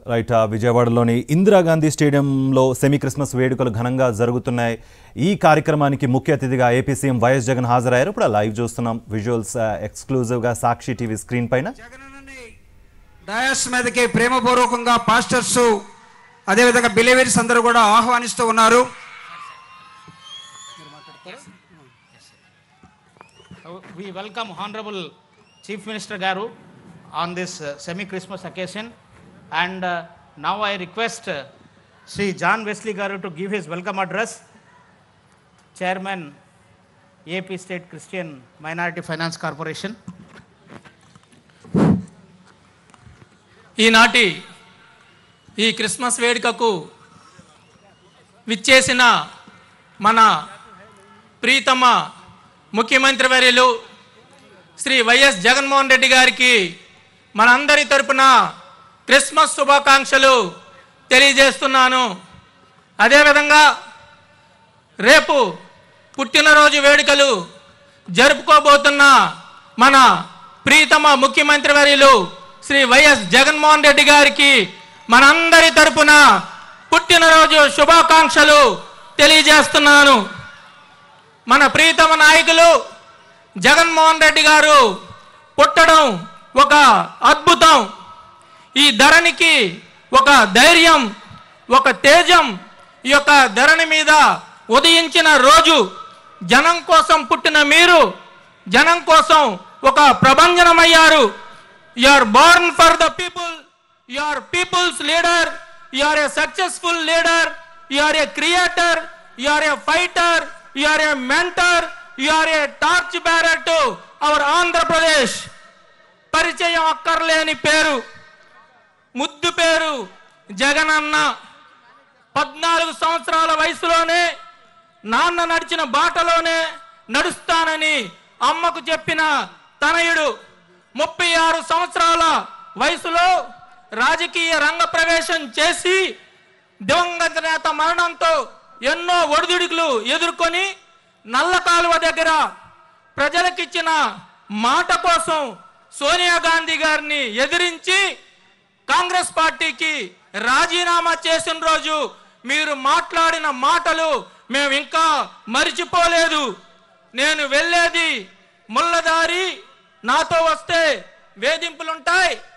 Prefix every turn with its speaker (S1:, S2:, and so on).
S1: Right విజయవాడలోని ఇందిరాగాంధీ స్టేడియంలో semi Christmas వేడుకలు ఘనంగా జరుగుతున్నాయి. ఈ కార్యక్రమానికి ముఖ్య అతిథిగా ఏపీ సీఎం వైఎస్ జగన్ హాజరయ్యారు. ఇప్పుడు లైవ్ చూస్తున్నాం విజువల్స్ ఎక్స్క్లూజివ్గా సాక్షి టీవీ స్క్రీన్ పైన.
S2: డయాస్ మీదకి ప్రేమపూర్వకంగా పాస్టర్స్ అదేవిధంగా బిలీవర్స్ అందరూ కూడా ఆహ్వానిస్తూ ఉన్నారు.
S3: We welcome Honorable Chief Minister Garu on this semi-Christmas occasion, and now I request Sri John Wesley Garu to give his welcome address. Chairman, AP State Christian Minority Finance Corporation.
S4: ఈనాటి ఈ Christmas వేడుకకు విచ్చేసిన మన ప్రీతమ ముఖ్యమంత్రి వర్యులు Shri YS Jaganmohan Reddy గారికి మనందరి తరపున క్రిస్మస్ శుభాకాంక్షలు తెలియజేస్తున్నాను. అదేవిధంగా రేపు పుట్టినరోజు వేడుకలు జరుపుకోబోతున్న మన ప్రీతమ ముఖ్యమంత్రి వర్యులు శ్రీ వైఎస్ జగన్మోహన్ రెడ్డి గారికి మనందరి తరపున పుట్టినరోజు శుభాకాంక్షలు తెలియజేస్తున్నాను. మన ప్రీతమ నాయకులు జగన్మోహన్ రెడ్డి గారు పుట్టడం ఒక అద్భుతం. ఈ ధరణికి ఒక ధైర్యం, ఒక తేజం ఈ యొక్క ధరణి మీద ఉదయించిన రోజు. జనం కోసం పుట్టిన మీరు జనం కోసం ఒక ప్రభంజనమయ్యారు. You are born for the people, you are people's leader, you are a successful leader, you are a creator, you are a fighter, you are a mentor, you are a torch bearer to our Andhra Pradesh. పరిచయం అక్కర్లేని పేరు, ముద్దు పేరు జగనన్న. 14 సంవత్సరాల వయసులోనే నాన్న నడిచిన బాటలోనే నడుస్తానని అమ్మకు చెప్పిన తనయుడు 36 సంవత్సరాల వయసులో రాజకీయ రంగ ప్రవేశం చేసి దివంగత నేత మరణంతో ఎన్నో ఒడిదుడుకులు ఎదుర్కొని నల్ల కాలువ దగ్గర ప్రజలకిచ్చిన మాట కోసం సోనియా గాంధీ గారిని ఎదిరించి కాంగ్రెస్ పార్టీకి రాజీనామా చేసిన రోజు మీరు మాట్లాడిన మాటలు మేము ఇంకా మరిచిపోలేదు. నేను వెళ్ళేది ముళ్ళదారి, నాతో వస్తే వేధింపులుంటాయి,